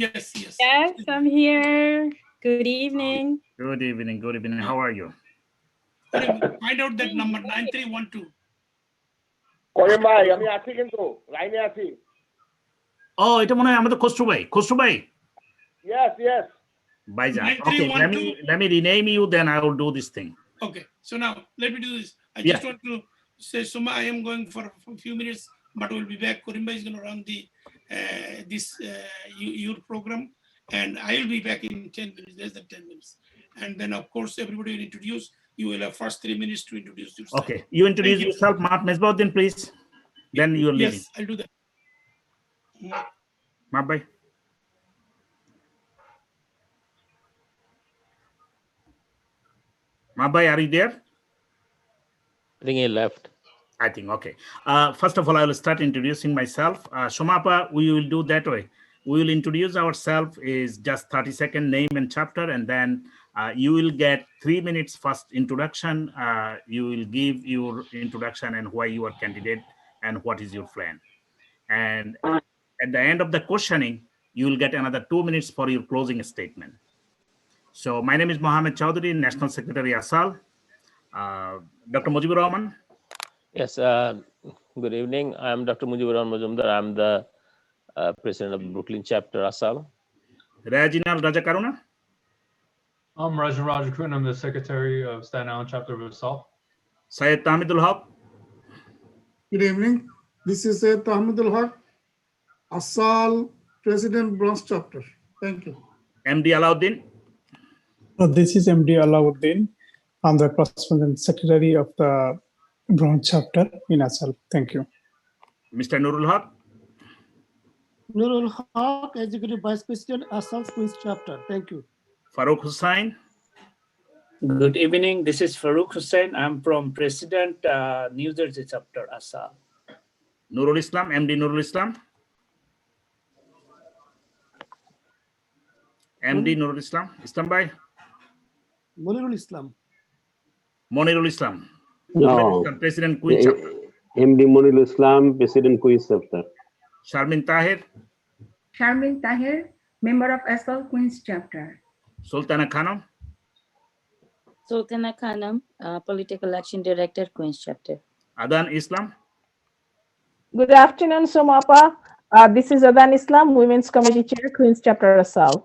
Yes, yes. Yes, I'm here. Good evening. Good evening. Good evening. How are you? Find out that number 9312. করিম ভাই আমি আছি কিন্তু লাইনে আছি Oh, এটা মনে হয় আমাদের খসরু ভাই। খসরু ভাই। Yes, yes. Baijan. Okay, 9312. let me rename you, then I will do this thing. Okay, so now let me do this. I just want to say, Suma, I am going for a few minutes, but we'll be back. Korimba is going to run the your program, and I will be back in 10 minutes, less than 10 minutes. And then, of course, everybody will introduce. You will have first 3 minutes to introduce yourself. Okay, you introduce yourself, Mahat Mesbauddin, please. Then you're leaving. Yes, I'll do that. Mahat bhai. Mahat bhai, are you there? I think he left. I think, okay. First of all, I will start introducing myself. Shomapa, we will do that way. We will introduce ourselves is just 30-second name and chapter, and then you will get 3 minutes first introduction. You will give your introduction and why you are candidate and what is your plan. And at the end of the questioning, you will get another 2 minutes for your closing statement. So my name is Mohammed Chowdhury, National Secretary ASAL. Dr. Mujibur Rahman. Yes, good evening. I am Dr. Mujibur Rahman Majumdar. I am the president of Brooklyn chapter ASAL. Reginald Rajakaruna. I'm Rajan Rajakun. I'm the secretary of Staten Island chapter of ASAL. Syed Tahmidul Haq. Good evening. This is Syed Tahmidul Haq, ASAL President Bronx chapter. Thank you. MD Alauddin. This is MD Alauddin. I'm the correspondent secretary of the Bronx chapter in ASAL. Thank you. Mr. Nurul Haq. Nurul Haq, Executive Vice President, ASAL Queens chapter. Thank you. Farooq Hussain. Good evening. This is Farooq Hussain. I'm from President New Jersey chapter ASAL. Nurul Islam, MD Nurul Islam. MD Nurul Islam. Islam bhai. Monirul Islam. Monirul Islam. No. President Queen chapter. MD Monirul Islam, President Queen chapter. Sharmin Tahir. Sharmin Tahir, member of ASAL Queens chapter. Sultana Khanum. Sultana Khanum, Political Action Director, Queens chapter. Adan Islam. Good afternoon, Somapa. This is Adan Islam, Women's Committee Chair, Queens chapter ASAL.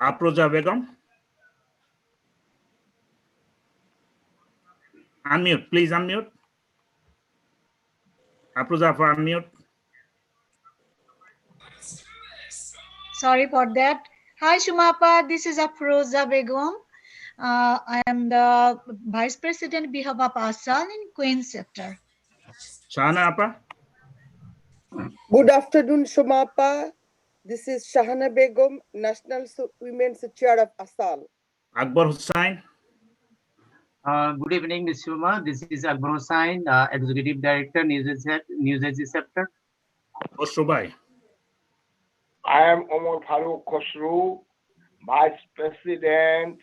Aproja Begum. Unmute, please unmute. Aproja, for unmute. Sorry for that. Hi, Shumapa. This is Afroza Begum. I am the Vice President behalf of ASAL in Queens chapter. Shahana Apa. Good afternoon, Shumapa. This is Shahana Begum, National Women's Chair of ASAL. Akbar Hussain. Good evening, Ms. Shuma. This is Akbar Hussain, Executive Director, New Jersey chapter. Khosru bhai. I am Omar Farooq Khosru, Vice President,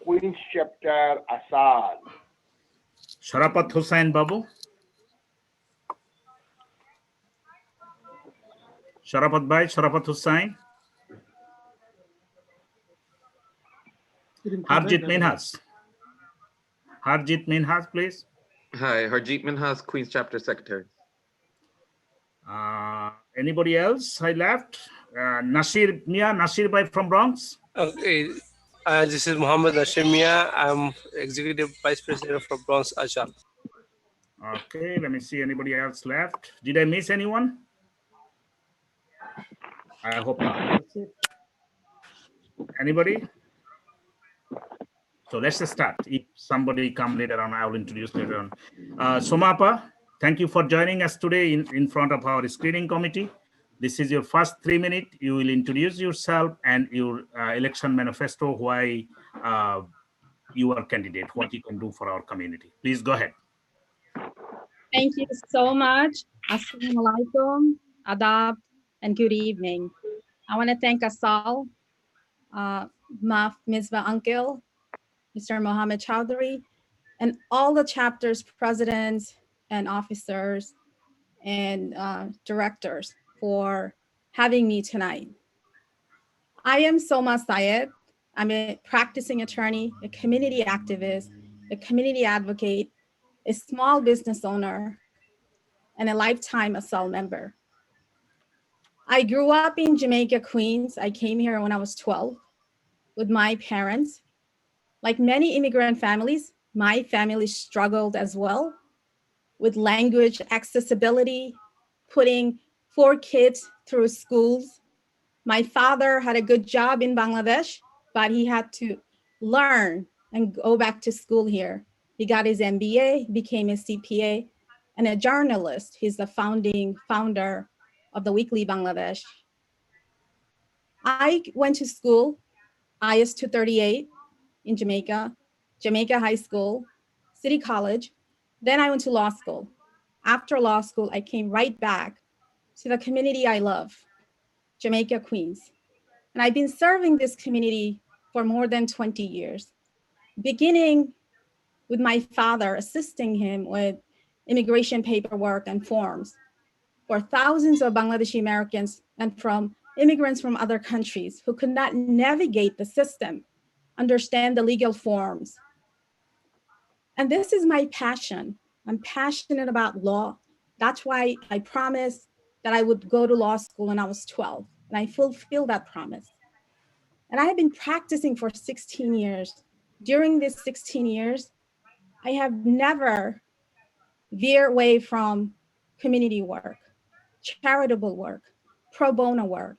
Queens chapter ASAL. Sharapat Hussain Babu. Sharapat bhai, Sharapat Hussain. Harjit Minhas. Harjit Minhas, please. Hi, Harjit Minhas, Queens Chapter Secretary. Anybody else? I left. Nasir Mia, Nasir bhai from Bronx. Okay, this is Muhammad Nasir Mia. I'm Executive Vice President for Bronx ASAL. Okay, let me see. Anybody else left? Did I miss anyone? I hope not. Anybody? So let's just start. If somebody come later on, I will introduce later on. Somapa, thank you for joining us today in front of our screening committee. This is your first 3 minutes. You will introduce yourself and your election manifesto, why you are candidate, what you can do for our community. Please go ahead. Thank you so much. Assalamu alaikum, adab, and good evening. I want to thank ASAL, Misbah Uncle, Mr. Mohammed Chowdhury, and all the chapters, presidents, and officers, and directors for having me tonight. I am Soma Syed. I'm a practicing attorney, a community activist, a community advocate, a small business owner, and a lifetime ASAL member. I grew up in Jamaica, Queens. I came here when I was 12 with my parents. Like many immigrant families, my family struggled as well with language accessibility, putting 4 kids through schools. My father had a good job in Bangladesh, but he had to learn and go back to school here. He got his MBA, became a CPA, and a journalist. He's the founder of the Weekly Bangladesh. I went to school, IS 238 in Jamaica, Jamaica High School, City College. Then I went to law school. After law school, I came right back to the community I love, Jamaica, Queens. And I've been serving this community for more than 20 years, beginning with my father, assisting him with immigration paperwork and forms for thousands of Bangladeshi Americans and from immigrants from other countries who could not navigate the system, understand the legal forms. And this is my passion. I'm passionate about law. That's why I promised that I would go to law school when I was 12, and I fulfill that promise. And I have been practicing for 16 years. During these 16 years, I have never veered away from community work, charitable work, pro bono work.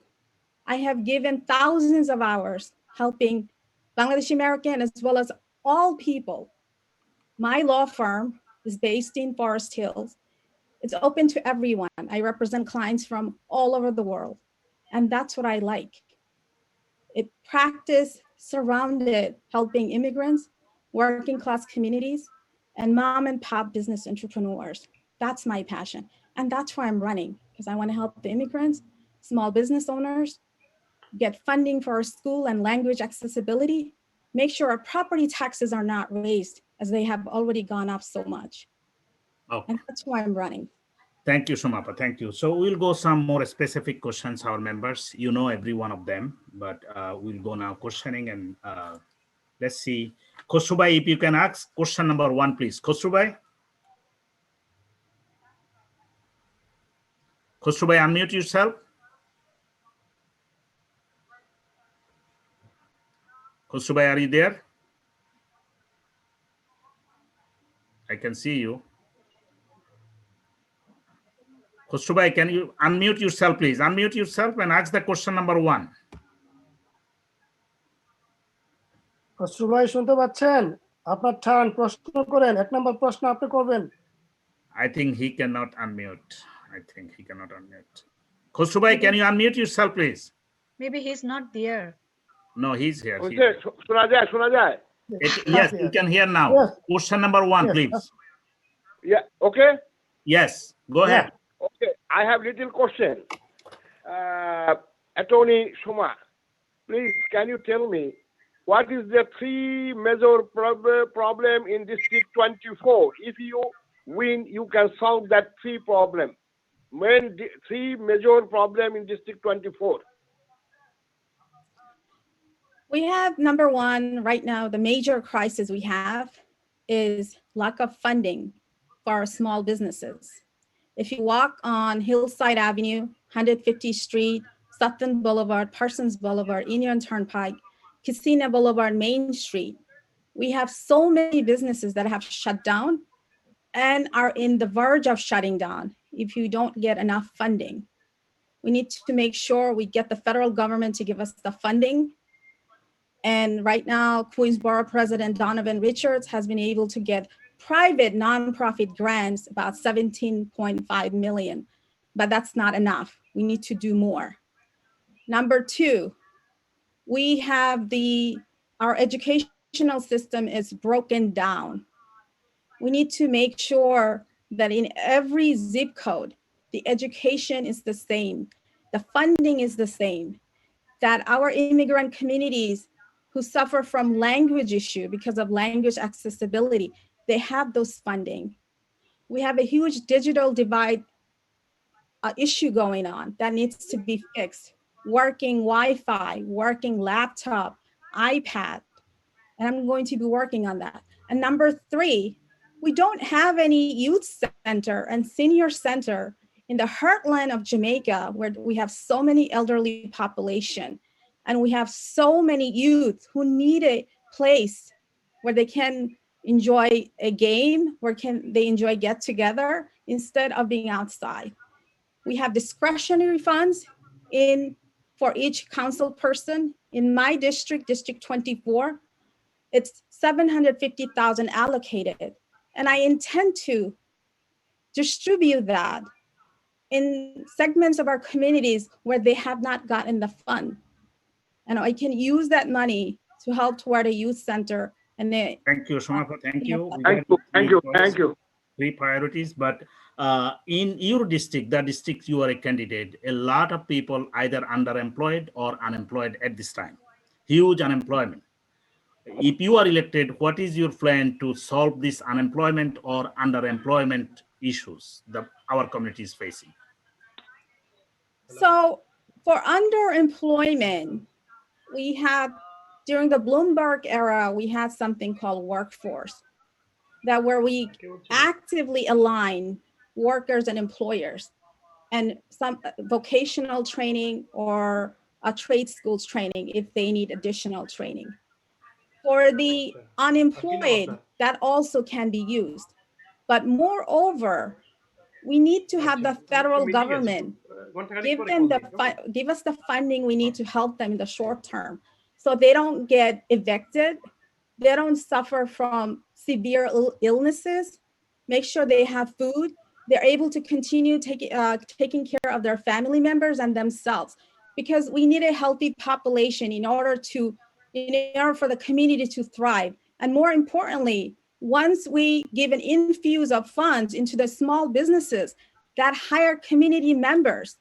I have given thousands of hours helping Bangladeshi American as well as all people. My law firm is based in Forest Hills. It's open to everyone. I represent clients from all over the world. And that's what I like. It practice surrounded helping immigrants, working class communities, and mom and pop business entrepreneurs. That's my passion. And that's why I'm running, because I want to help the immigrants, small business owners, get funding for our school and language accessibility, make sure our property taxes are not raised as they have already gone up so much. Oh. And that's why I'm running. Thank you, Somapa. Thank you. So we'll go some more specific questions, our members. You know every one of them, but we'll go now questioning and let's see. Khosrubai, if you can ask question number 1, please. Khosrubai? Khosrubai, unmute yourself. Khosrubai, are you there? I can see you. Khosrubai, can you unmute yourself, please? Unmute yourself and ask the question number 1. খসরুভাই শুনতে পাচ্ছেন? আপনার turn, প্রশ্ন করেন। 1 নম্বর প্রশ্ন আপনি করবেন। I think he cannot unmute. Khosrubai, can you unmute yourself, please? Maybe he's not there. No, he's here. শোনা যায়? Yes, you can hear now. Yes. Question number 1, Yes. please. Yeah, okay. Yes, go ahead. Okay, I have little question. Attorney Soma, please, can you tell me what is the 3 major problem in District 24? If you win, you can solve that 3 problem. Main 3 major problem in District 24. We have number 1 right now, the major crisis we have is lack of funding for our small businesses. If you walk on Hillside Avenue, 150th Street, Sutton Boulevard, Parsons Boulevard, Union Turnpike, Casino Boulevard, Main Street, we have so many businesses that have shut down and are in the verge of shutting down if you don't get enough funding. We need to make sure we get the federal government to give us the funding. And right now, Queensborough President Donovan Richards has been able to get private nonprofit grants, about 17.5 million, but that's not enough. We need to do more. Number 2, we have our educational system is broken down. We need to make sure that in every zip code, the education is the same, the funding is the same, that our immigrant communities who suffer from language issue because of language accessibility, they have those funding. We have a huge digital divide issue going on that needs to be fixed. working Wi-Fi, working laptop, iPad, and I'm going to be working on that. And number 3, we don't have any youth center and senior center in the heartland of Jamaica, where we have so many elderly population, and we have so many youth who need a place where they can enjoy a game, where can they enjoy get together instead of being outside. We have discretionary funds for each council person. In my district, District 24, it's 750,000 allocated. And I intend to distribute that in segments of our communities where they have not gotten the fund. And I can use that money to help toward a youth center. And they, thank you, Shomapa. Thank you. Thank you. 3 priorities, but in your district, the district you are a candidate, a lot of people either underemployed or unemployed at this time. Huge unemployment. If you are elected, what is your plan to solve this unemployment or underemployment issues that our community is facing? So for underemployment, we had, during the Bloomberg era, we had something called workforce, that where we actively align workers and employers, and some vocational training or a trade schools training if they need additional training. For the unemployed, that also can be used. But moreover, we need to have the federal government give us the funding we need to help them in the short term, so they don't get evicted, they don't suffer from severe illnesses, make sure they have food, they're able to continue taking care of their family members and themselves, because we need a healthy population in order for the community to thrive. And more importantly, once we give an infuse of funds into the small businesses that hire community members,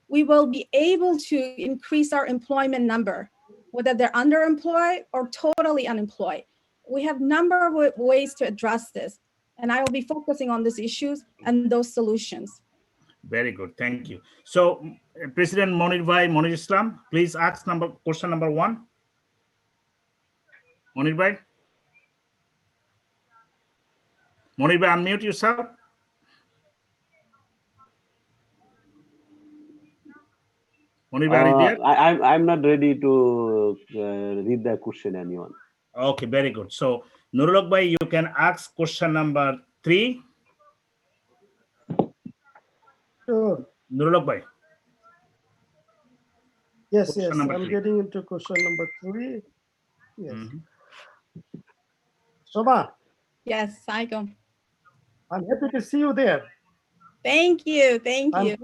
we will be able to increase our employment number, whether they're underemployed or totally unemployed. We have a number of ways to address this, and I will be focusing on these issues and those solutions. Very good, thank you. So, President Monir Islam, please ask question number 1. Monir Bhai, unmute yourself. Monir Bhai, are you there? I'm not ready to read the question, anyone. Okay, very good. So, Nurulok Bhai, you can ask question number 3. Sure. Nurulok Bhai. Yes, I'm getting into question number 3. Yes. Shoma. Yes, I go. I'm happy to see you there. Thank you. I'm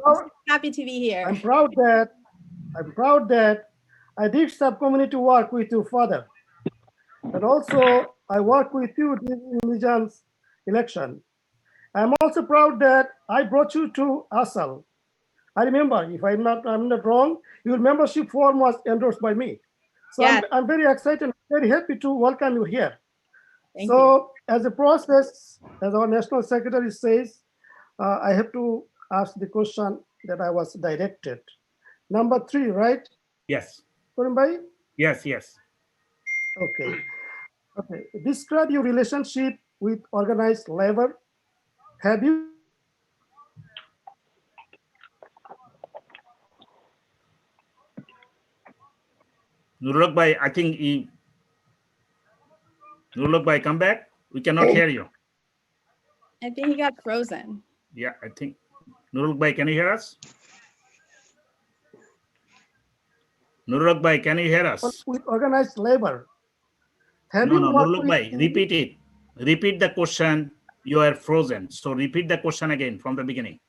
happy to be here. I'm proud that I did subcommunity work with you further. And also I worked with you during Nijan's election. I'm also proud that I brought you to ASAL. I remember, if I'm not wrong, your membership form was endorsed by me. So yes. I'm very excited, very happy to welcome you here. Thank you. As a process, as our National Secretary says, I have to ask the question that I was directed. Number 3, right? Yes. Bhai? Yes. Okay. Describe your relationship with organized labor. Have you? Nurulok Bhai, I think Nurulok Bhai, come back. We cannot hear you. I think he got frozen. Yeah, I think. Nurulok Bhai, can you hear us? Nurulok Bhai, can you hear us? With organized labor. No, Nurulok Bhai, repeat it. Repeat the question. You are frozen. So repeat the question again from the beginning.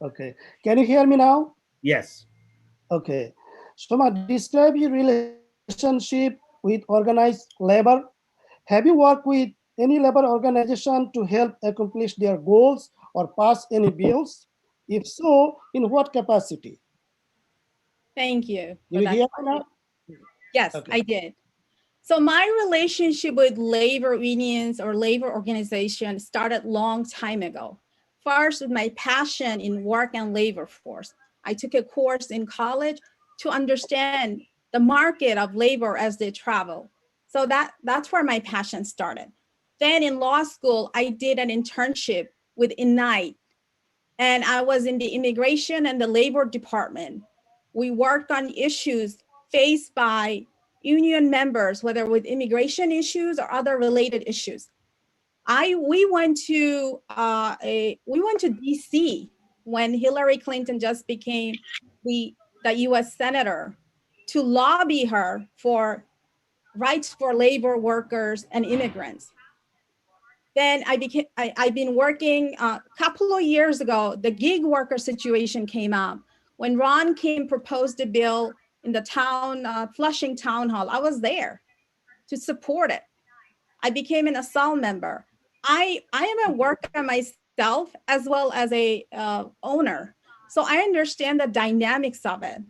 Okay. Can you hear me now? Yes. Okay. Shoma, describe your relationship with organized labor. Have you worked with any labor organization to help accomplish their goals or pass any bills? If so, in what capacity? Thank you. You hear me now? Yes, okay. I did. So my relationship with labor unions or labor organizations started long time ago. First, with my passion in work and labor force. I took a course in college to understand the market of labor as they travel. So that's where my passion started. Then in law school, I did an internship with INNITE, and I was in the immigration and the labor department. We worked on issues faced by union members, whether with immigration issues or other related issues. We went to DC when Hillary Clinton just became the US Senator to lobby her for rights for labor workers and immigrants. Then I've been working a couple of years ago, the gig worker situation came up. When Ron Kim proposed a bill in the Flushing town hall, I was there to support it. I became an ASAL member. I am a worker myself as well as a owner. So I understand the dynamics of it.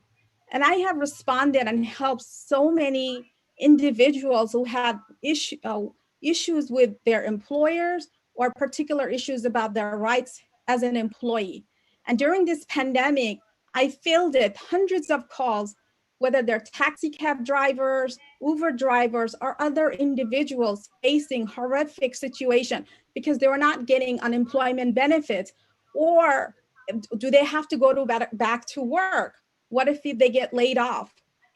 And I have responded and helped so many individuals who had issues with their employers or particular issues about their rights as an employee. And during this pandemic, I fielded hundreds of calls, whether they're taxi cab drivers, Uber drivers, or other individuals facing horrific situation because they were not getting unemployment benefits, or do they have to go back to work? What if they get laid off?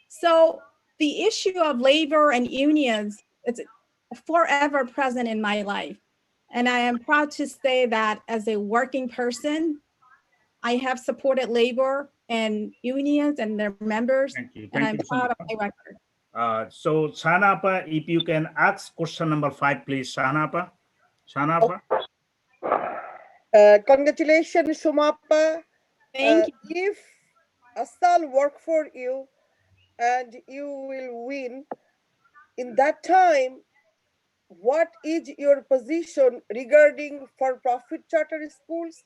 So the issue of labor and unions, it's forever present in my life. And I am proud to say that as a working person, I have supported labor and unions and their members. Thank you. And Thank I'm you so proud much. of my record. So Shahnapa, if you can ask question number 5, please, Shahnapa. Shahnapa. Congratulations, Shumapa. Thank you. If ASAL work for you and you will win, in that time, what is your position regarding for-profit charter schools?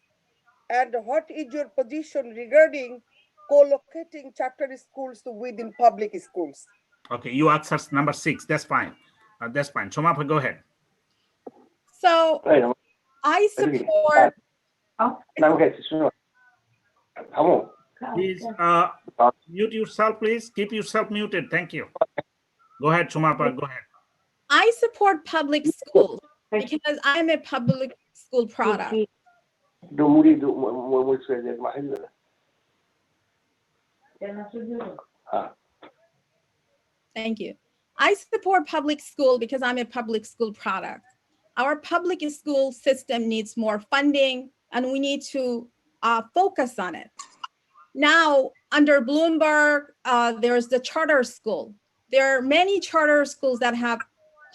And what is your position regarding co-locating charter schools within public schools? Okay, you answer number 6. That's fine. That's fine. Shumapa, go ahead. So I support. Please mute yourself, please. Keep yourself muted. Thank you. Go ahead, Shumapa. Go ahead. I support public schools because I'm a public school product. Thank you. I support public school because I'm a public school product. Our public school system needs more funding, and we need to focus on it. Now, under Bloomberg, there's the charter school. There are many charter schools that have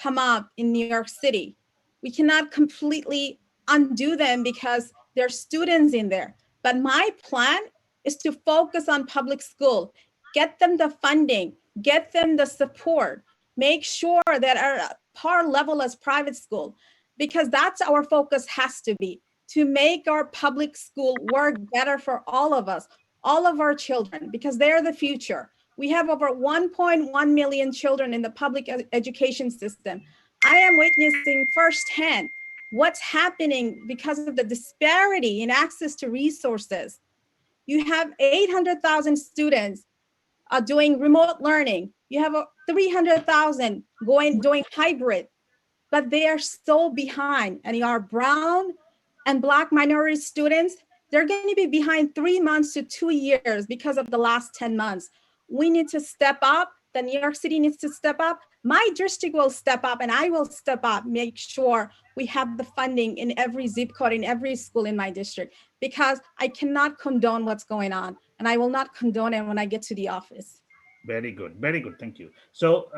come up in New York City. We cannot completely undo them because there are students in there. But my plan is to focus on public school, get them the funding, get them the support, make sure that are par level as private school, because that's our focus has to be, to make our public school work better for all of us, all of our children, because they're the future. We have over 1.1 million children in the public education system. I am witnessing firsthand what's happening because of the disparity in access to resources. You have 800,000 students doing remote learning. You have 300,000 doing hybrid, but they are so behind. And our brown and Black minority students, they're going to be behind 3 months to 2 years because of the last 10 months. We need to step up. The New York City needs to step up. My district will step up, and I will step up, make sure we have the funding in every zip code, in every school in my district, because I cannot condone what's going on, and I will not condone it when I get to the office. Very good. Very good. Thank you. So,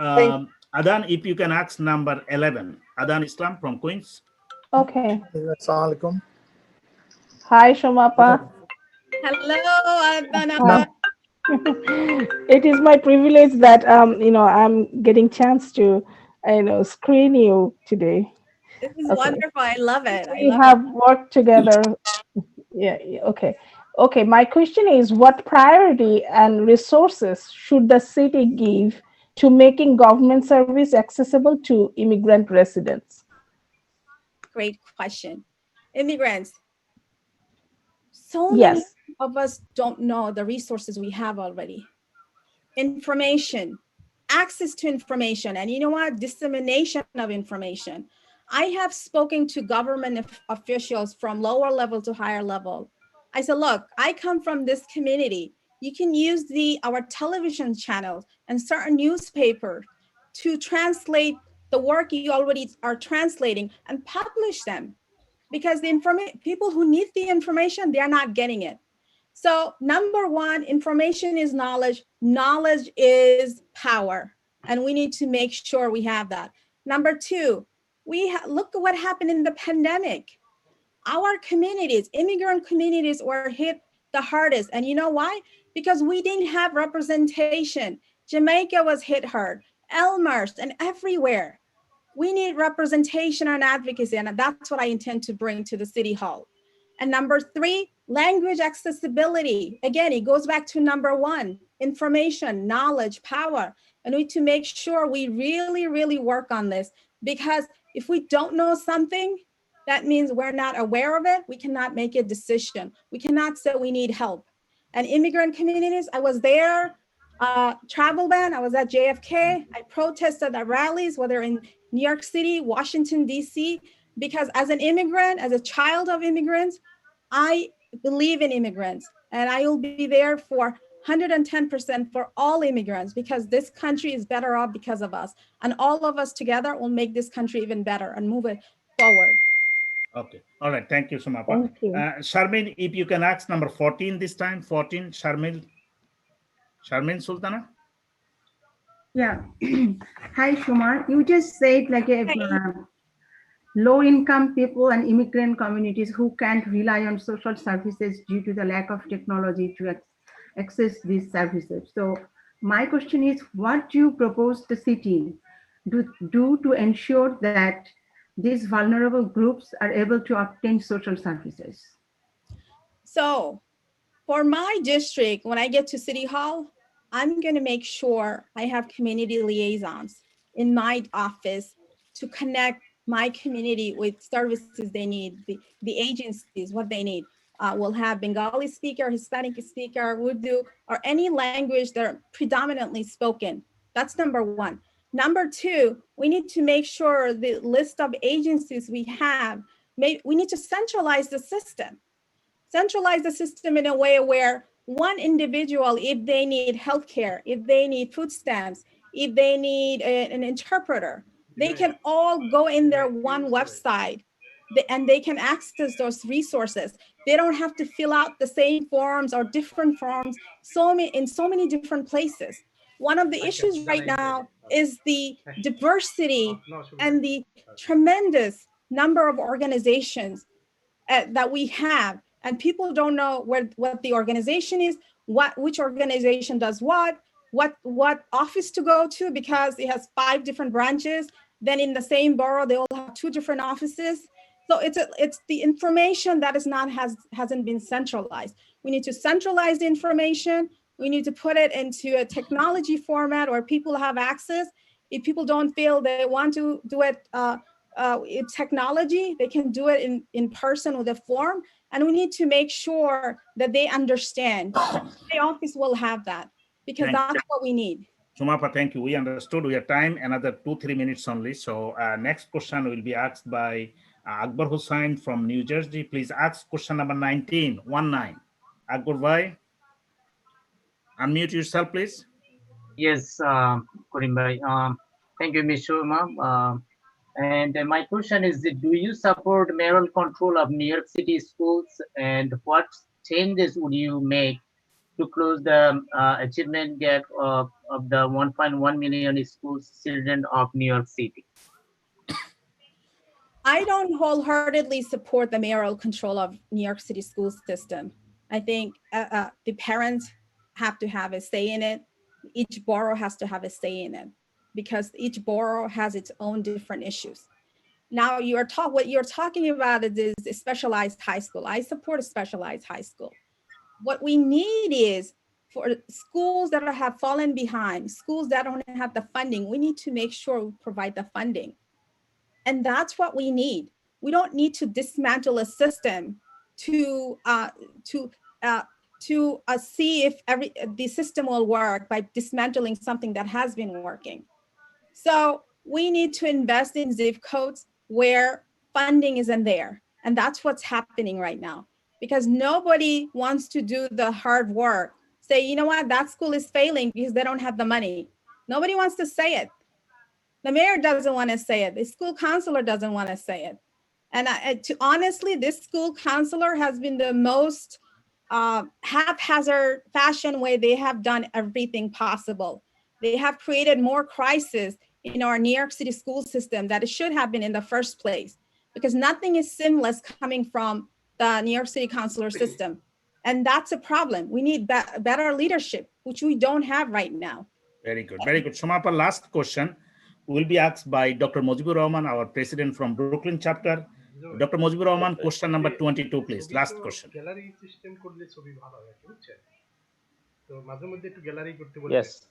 Adan, if you can ask number 11. Adan Islam from Queens. Okay. Assalamualaikum. Hi, Shumapa. Hello, Adan. Hi. It is my privilege that I'm getting chance to screen you today. This is wonderful. I love it. We have worked together. Yeah. Okay. Okay. My question is, what priority and resources should the city give to making government service accessible to immigrant residents? Great question. Immigrants. So Yes. of us don't know the resources we have already. Information, access to information, and you know what? Dissemination of information. I have spoken to government officials from lower level to higher level. I said, look, I come from this community. You can use our television channels and certain newspapers to translate the work you already are translating and publish them, because the people who need the information, they're not getting it. So number one, information is knowledge. Knowledge is power. And we need to make sure we have that. Number two, look at what happened in the pandemic. Our communities, immigrant communities, were hit the hardest. And you know why? Because we didn't have representation. Jamaica was hit hard, Elmhurst, and everywhere. We need representation and advocacy, and that's what I intend to bring to the City Hall. And number three, language accessibility. Again, it goes back to number one, information, knowledge, power. And we need to make sure we really, really work on this, because if we don't know something, that means we're not aware of it. We cannot make a decision. We cannot say we need help. And immigrant communities, I was there, travel ban, I was at JFK. I protested at rallies, whether in New York City, Washington, DC, because as an immigrant, as a child of immigrants, I believe in immigrants, and I will be there for 110% for all immigrants, because this country is better off because of us. And all of us together will make this country even better and move it forward. Okay. All right. Thank you, Shumapa. Thank you. Sharmin, if you can ask number 14 this time. 14, Sharmin Sultana. Yeah. Hi, Shumar. You just said like low-income people and immigrant communities who can't rely on social services due to the lack of technology to access these services. So my question is, what do you propose the city do to ensure that these vulnerable groups are able to obtain social services? So for my district, when I get to City Hall, I'm going to make sure I have community liaisons in my office to connect my community with services they need, the agencies, what they need. We'll have Bengali speaker, Hispanic speaker, Urdu, or any language that are predominantly spoken. That's number one. Number two, we need to make sure the list of agencies we have, we need to centralize the system. Centralize the system in a way where one individual, if they need healthcare, if they need food stamps, if they need an interpreter, they can all go in their one website and they can access those resources. They don't have to fill out the same forms or different forms in so many different places. One of the issues right now is the diversity and the tremendous number of organizations that we have, and people don't know what the organization is, which organization does what office to go to, because it has 5 different branches. Then in the same borough, they all have 2 different offices. So it's the information that hasn't been centralized. We need to centralize the information. We need to put it into a technology format where people have access. If people don't feel they want to do it in technology, they can do it in person with a form. And we need to make sure that they understand. The office will have that, because that's what we need. Shumapa, thank you. We understood. We have time, another 2-3 minutes only. So next question will be asked by Akbar Hussain from New Jersey. Please ask question number 19. Akbar bhai, unmute yourself, please. Yes, Karim bhai. Thank you, Ms. Sharma. And my question is, do you support mayoral control of New York City schools, and what changes would you make to close the achievement gap of the 1.1 million school children of New York City? I don't wholeheartedly support the mayoral control of New York City school system. I think the parents have to have a say in it. Each borough has to have a say in it, because each borough has its own different issues. Now what you're talking about is a specialized high school. I support a specialized high school. What we need is for schools that have fallen behind, schools that don't have the funding, we need to make sure we provide the funding. And that's what we need. We don't need to dismantle a system to to see if the system will work by dismantling something that has been working. So we need to invest in zip codes where funding isn't there. And that's what's happening right now, because nobody wants to do the hard work. Say, you know what, that school is failing because they don't have the money. Nobody wants to say it. The mayor doesn't want to say it. The school counselor doesn't want to say it. And honestly, this school counselor has been the most haphazard fashion way they have done everything possible. They have created more crisis in our New York City school system that it should have been in the first place, because nothing is seamless coming from the New York City counselor system. And that's a problem. We need better leadership, which we don't have right now. Very good, very good. Shomapa, last question will be asked by Dr. Mujibur Rahman, our president from Brooklyn chapter. Dr. Mujibur Rahman, question number 22, please. Last question. Yes,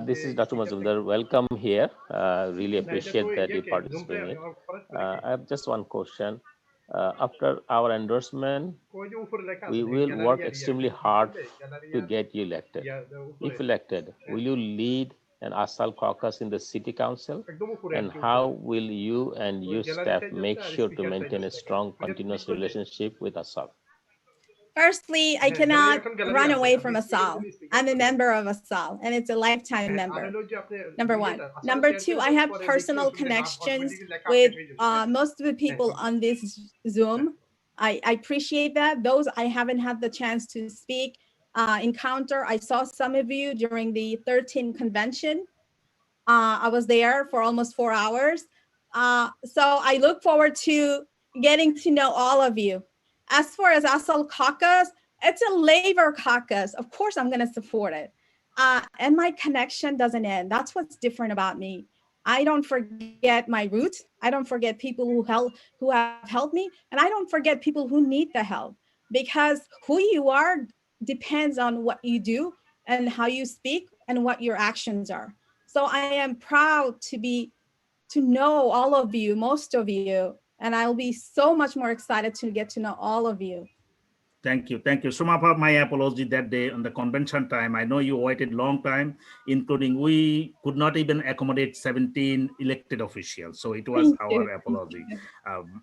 this is Dr. Mazumdar. Welcome here. Really appreciate that you participated. I have just one question. After our endorsement, we will work extremely hard to get you elected. If elected, will you lead an ASAL caucus in the city council? And how will you and your staff make sure to maintain a strong, continuous relationship with ASAL? Firstly, I cannot run away from ASAL. I'm a member of ASAL, and it's a lifetime member, number one. Number two, I have personal connections with most of the people on this Zoom. I appreciate that. Those I haven't had the chance to speak, encounter. I saw some of you during the 13th convention. I was there for almost 4 hours. So I look forward to getting to know all of you. As far as ASAL caucus, it's a labor caucus. Of course, I'm going to support it. And my connection doesn't end. That's what's different about me. I don't forget my roots. I don't forget people who have helped me. And I don't forget people who need the help, because who you are depends on what you do and how you speak and what your actions are. So I am proud to know all of you, most of you, and I'll be so much more excited to get to know all of you. Thank you. Thank you. Shomapa, my apology that day on the convention time. I know you waited long time, including we could not even accommodate 17 elected officials. So it was our apology.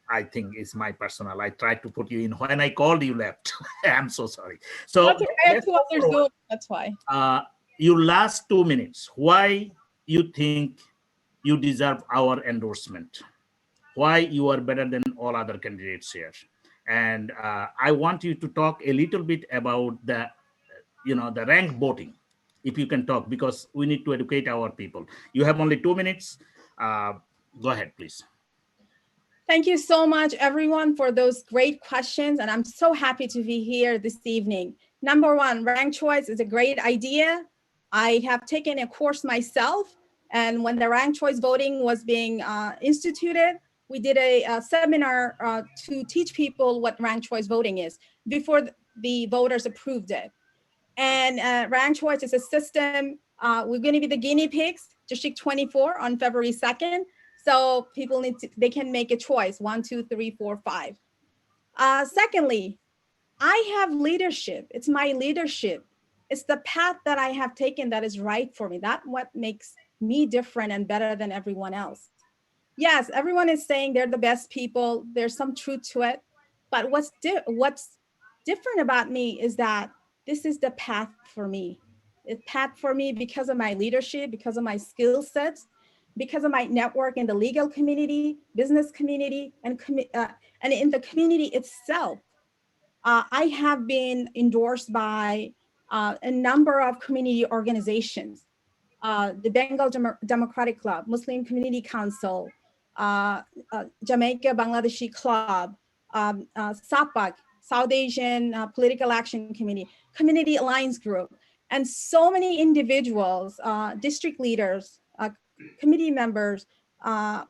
I think it's my personal. I tried to put you in. When I called, you left. I'm so sorry. So I have 2 others doing, that's why. Your last 2 minutes, why you think you deserve our endorsement? Why you are better than all other candidates here? And I want you to talk a little bit about the rank voting, if you can talk, because we need to educate our people. You have only 2 minutes. Go ahead, please. Thank you so much, everyone, for those great questions. And I'm so happy to be here this evening. Number one, ranked choice is a great idea. I have taken a course myself. And when the ranked choice voting was being instituted, we did a seminar to teach people what ranked choice voting is before the voters approved it. And ranked choice is a system. We're going to be the guinea pigs, District 24 on February 2nd. So people they can make a choice, 1, 2, 3, 4, 5. Secondly, I have leadership. It's my leadership. It's the path that I have taken that is right for me. That's what makes me different and better than everyone else. Yes, everyone is saying they're the best people. There's some truth to it. But what's different about me is that this is the path for me. It's path for me because of my leadership, because of my skill sets, because of my network in the legal community, business community, and in the community itself. I have been endorsed by a number of community organizations, the Bengal Democratic Club, Muslim Community Council, Jamaica Bangladeshi Club, SAPAC, South Asian Political Action Committee, Community Alliance Group, and so many individuals, district leaders, committee members.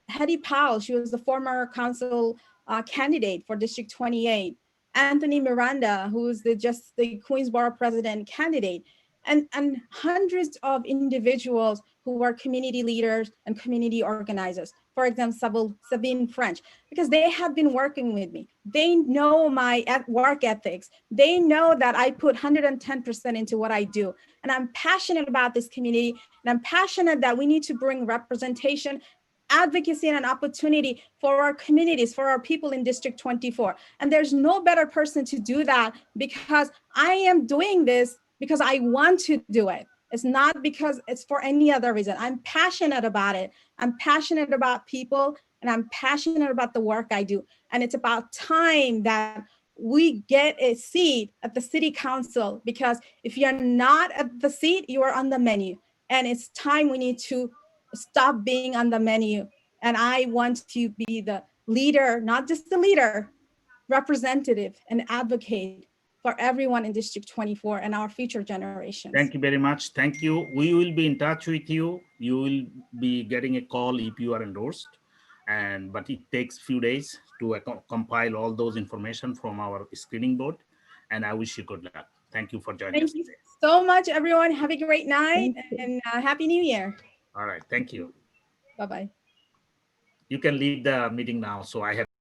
Hetty Powell, she was the former council candidate for District 28. Anthony Miranda, who is the Queensboro president candidate. and hundreds of individuals who are community leaders and community organizers. For example, Sabine French, because they have been working with me. They know my work ethics. They know that I put 110% into what I do. And I'm passionate about this community. And I'm passionate that we need to bring representation, advocacy, and an opportunity for our communities, for our people in District 24. And there's no better person to do that, because I am doing this because I want to do it. It's not because it's for any other reason. I'm passionate about it. I'm passionate about people, and I'm passionate about the work I do. And it's about time that we get a seat at the city council, because if you're not at the seat, you are on the menu. And it's time we need to stop being on the menu. And I want to be the leader, not just the leader, representative and advocate for everyone in District 24 and our future generations. Thank you very much. Thank you. We will be in touch with you. You will be getting a call if you are endorsed. But it takes few days to compile all those information from our screening board. And I wish you good luck. Thank you for joining us. Thank you so much, everyone. Have a great night and Happy New Year. All right. Thank you. Bye-bye. You can leave the meeting now. So I have